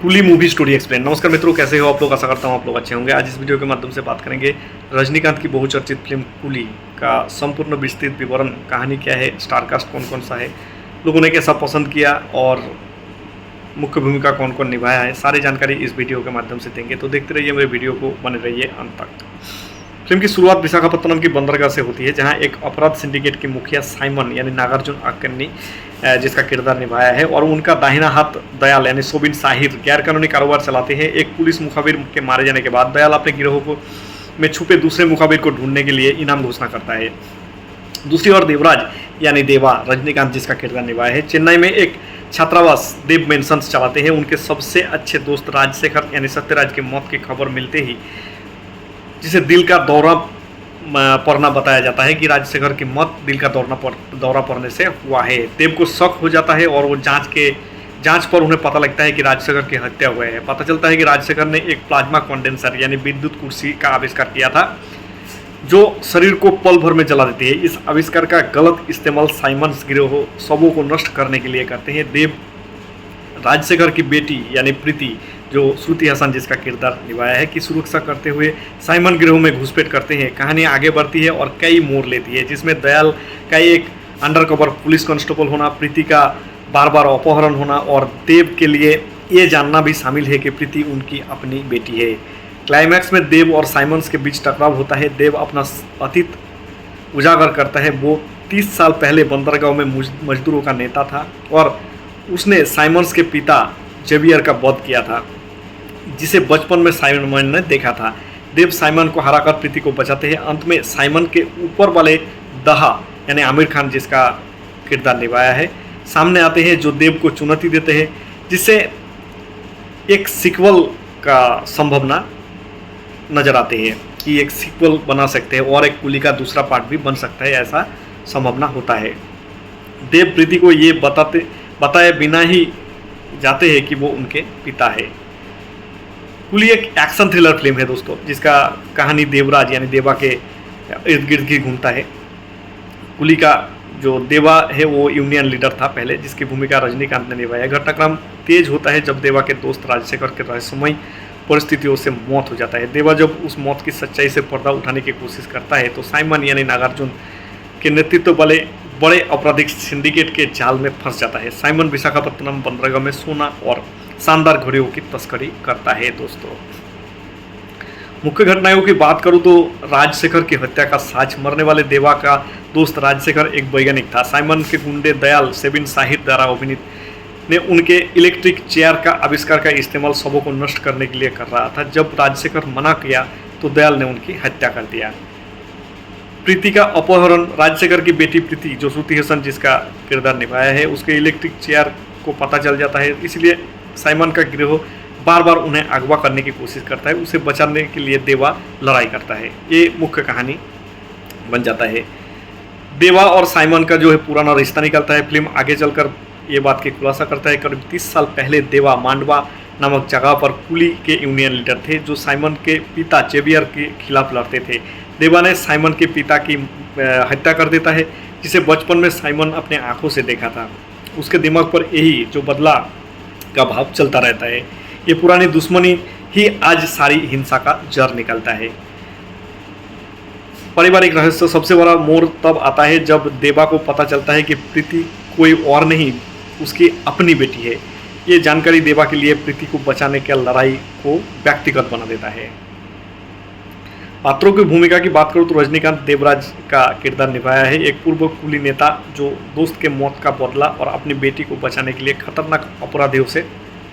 कुली movie story explain. नमस्कार मित्रों, कैसे हो आप लोग? आशा करता हूँ आप लोग अच्छे होंगे। आज इस वीडियो के माध्यम से बात करेंगे रजनीकांत की बहुचर्चित फिल्म कुली का संपूर्ण विस्तृत विवरण। कहानी क्या है, स्टारकास्ट कौन कौन सा है, लोगों ने कैसा पसंद किया और मुख्य भूमिका कौन कौन निभाया है, सारी जानकारी इस वीडियो के माध्यम से देंगे। तो देखते रहिए मेरे वीडियो को, बने रहिए अंत तक। फिल्म की शुरुआत विशाखापत्तनम की बंदरगाह से होती है, जहां एक अपराध सिंडिकेट के मुखिया साइमन यानी नागार्जुन अक्कन्नी जिसका किरदार निभाया है, और उनका दाहिना हाथ दयाल यानी सोबिन साहिर गैरकानूनी कारोबार चलाते हैं। एक पुलिस मुखबिर के मारे जाने के बाद दयाल अपने गिरोह को में छुपे दूसरे मुखबिर को ढूंढने के लिए इनाम घोषणा करता है। दूसरी ओर देवराज यानी देवा, रजनीकांत जिसका किरदार निभाया है, चेन्नई में एक छात्रावास देव मेंशंस चलाते हैं। उनके सबसे अच्छे दोस्त राजशेखर यानी सत्यराज की मौत की खबर मिलते ही, जिसे दिल का दौरा पड़ना बताया जाता है कि राजशेखर की मौत दिल का दौरा पड़ने से हुआ है। देव को शक हो जाता है और वो जांच पर उन्हें पता लगता है कि राजशेखर की हत्या हुई है। पता चलता है कि राजशेखर ने एक प्लाज्मा कंडेंसर यानी विद्युत कुर्सी का आविष्कार किया था, जो शरीर को पल भर में जला देती है। इस आविष्कार का गलत इस्तेमाल साइमन्स गिरोह शवों को नष्ट करने के लिए करते हैं। देव राजशेखर की बेटी यानी प्रीति, जो श्रुति हसन जिसका किरदार निभाया है, की सुरक्षा करते हुए साइमन गिरोह में घुसपैठ करते हैं। कहानी आगे बढ़ती है और कई मोड़ लेती है, जिसमें दयाल का एक अंडरकवर पुलिस कांस्टेबल होना, प्रीति का बार बार अपहरण होना और देव के लिए ये जानना भी शामिल है कि प्रीति उनकी अपनी बेटी है। क्लाइमैक्स में देव और साइमन्स के बीच टकराव होता है। देव अपना अतीत उजागर करता है। वो 30 साल पहले बंदरगाह में मजदूरों का नेता था और उसने साइमन्स के पिता जेवियर का वध किया था, जिसे बचपन में साइमन ने देखा था। देव साइमन को हराकर प्रीति को बचाते हैं। अंत में साइमन के ऊपर वाले दहा यानी आमिर खान जिसका किरदार निभाया है, सामने आते हैं, जो देव को चुनौती देते हैं, जिससे एक सीक्वल का संभावना नजर आते हैं कि एक सीक्वल बना सकते हैं और एक कुली का दूसरा पार्ट भी बन सकता है, ऐसा संभावना होता है। देव प्रीति को ये बताए बिना ही जाते हैं कि वो उनके पिता है। कुली एक एक्शन थ्रिलर फिल्म है दोस्तों, जिसका कहानी देवराज यानी देवा के इर्द गिर्द ही घूमता है। कुली का जो देवा है वो यूनियन लीडर था पहले, जिसकी भूमिका रजनीकांत ने निभाया। घटनाक्रम तेज होता है जब देवा के दोस्त राजशेखर के रहस्यमय परिस्थितियों से मौत हो जाता है। देवा जब उस मौत की सच्चाई से पर्दा उठाने की कोशिश करता है, तो साइमन यानी नागार्जुन के नेतृत्व वाले बड़े आपराधिक सिंडिकेट के जाल में फंस जाता है। साइमन विशाखापत्तनम बंदरगाह में सोना और शानदार घड़ियों की तस्करी करता है। दोस्तों, मुख्य घटनाओं की बात करूं तो राजशेखर की हत्या का साज, मरने वाले देवा का दोस्त राजशेखर एक वैज्ञानिक था। साइमन के गुंडे दयाल सोबिन साहिर द्वारा अभिनीत ने उनके इलेक्ट्रिक चेयर का आविष्कार का इस्तेमाल शवों को नष्ट करने के लिए कर रहा था। जब राजशेखर मना किया तो दयाल ने उनकी हत्या कर दिया। प्रीति का अपहरण, राजशेखर की बेटी प्रीति, जो श्रुति हसन जिसका किरदार निभाया है, उसके इलेक्ट्रिक चेयर को पता चल जाता है, इसलिए साइमन का गिरोह बार बार उन्हें अगवा करने की कोशिश करता है। उसे बचाने के लिए देवा लड़ाई करता है। ये मुख्य कहानी बन जाता है। देवा और साइमन का जो है पुराना रिश्ता निकलता है। फिल्म आगे चलकर ये बात की खुलासा करता है, करीब 30 साल पहले देवा मांडवा नामक जगह पर कुली के यूनियन लीडर थे, जो साइमन के पिता जेवियर के खिलाफ लड़ते थे। देवा ने साइमन के पिता की हत्या कर देता है, जिसे बचपन में साइमन अपने आंखों से देखा था। उसके दिमाग पर यही जो बदला का भाव चलता रहता है। ये पुरानी दुश्मनी ही आज सारी हिंसा का जड़ निकलता है। पारिवारिक रहस्य सबसे बड़ा मोड़ तब आता है जब देवा को पता चलता है कि प्रीति कोई और नहीं, उसकी अपनी बेटी है। ये जानकारी देवा के लिए प्रीति को बचाने की लड़ाई को व्यक्तिगत बना देता है। पात्रों की भूमिका की बात करूँ तो रजनीकांत देवराज का किरदार निभाया है, एक पूर्व कुली नेता जो दोस्त के मौत का बदला और अपनी बेटी को बचाने के लिए खतरनाक अपराधियों से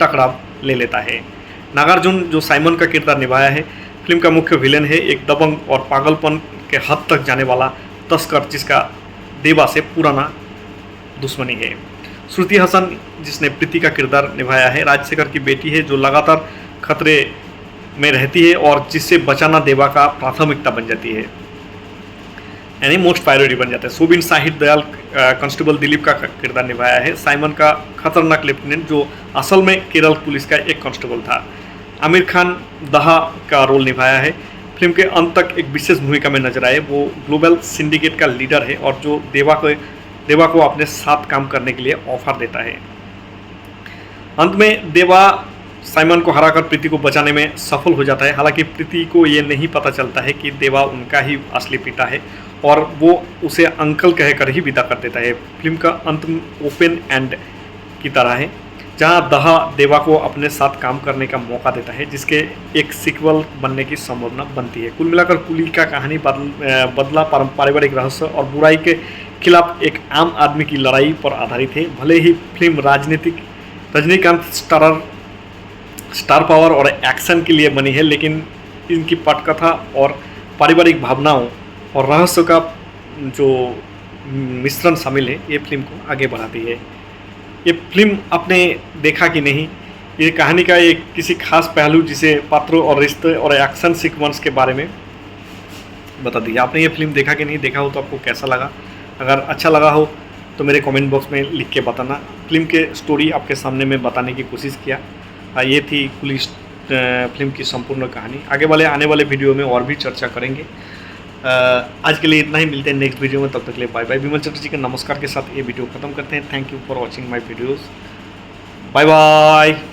टकराव ले लेता है। नागार्जुन जो साइमन का किरदार निभाया है, फिल्म का मुख्य विलेन है, एक दबंग और पागलपन के हद तक जाने वाला तस्कर, जिसका देवा से पुराना दुश्मनी है। श्रुति हसन जिसने प्रीति का किरदार निभाया है, राजशेखर की बेटी है, जो लगातार खतरे में रहती है और जिससे बचाना देवा का प्राथमिकता बन जाती है, यानी मोस्ट प्रायोरिटी बन जाता है। सोबिन साहिर दयाल कांस्टेबल दिलीप का किरदार निभाया है, साइमन का खतरनाक लेफ्टिनेंट, जो असल में केरल पुलिस का एक कांस्टेबल था। आमिर खान दहा का रोल निभाया है। फिल्म के अंत तक एक विशेष भूमिका में नजर आए। वो ग्लोबल सिंडिकेट का लीडर है और जो देवा को अपने साथ काम करने के लिए ऑफर देता है। अंत में देवा साइमन को हराकर प्रीति को बचाने में सफल हो जाता है। हालांकि प्रीति को ये नहीं पता चलता है कि देवा उनका ही असली पिता है और वो उसे अंकल कहकर ही विदा कर देता है। फिल्म का अंत ओपन एंड की तरह है, जहां दहा देवा को अपने साथ काम करने का मौका देता है, जिसके एक सीक्वल बनने की संभावना बनती है। कुल मिलाकर कुली का कहानी बदला पारिवारिक रहस्य और बुराई के खिलाफ एक आम आदमी की लड़ाई पर आधारित है। भले ही फिल्म रजनीकांत स्टार पावर और एक्शन के लिए बनी है, लेकिन इनकी पटकथा और पारिवारिक भावनाओं और रहस्य का जो मिश्रण शामिल है, ये फिल्म को आगे बढ़ाती है। ये फिल्म आपने देखा कि नहीं, ये कहानी का एक किसी खास पहलू जिसे पात्रों और रिश्ते और एक्शन सीक्वेंस के बारे में बता दीजिए। आपने ये फिल्म देखा कि नहीं, देखा हो तो आपको कैसा लगा? अगर अच्छा लगा हो तो मेरे कमेंट बॉक्स में लिख के बताना। फिल्म के स्टोरी आपके सामने मैं बताने की कोशिश किया। ये थी कुली फिल्म की संपूर्ण कहानी। आने वाले वीडियो में और भी चर्चा करेंगे। आज के लिए इतना ही, मिलते हैं नेक्स्ट वीडियो में। तब तक के लिए बाय बाय। विमल चटर्जी के नमस्कार के साथ ये वीडियो खत्म करते हैं। Thank you for watching my videos. Bye bye.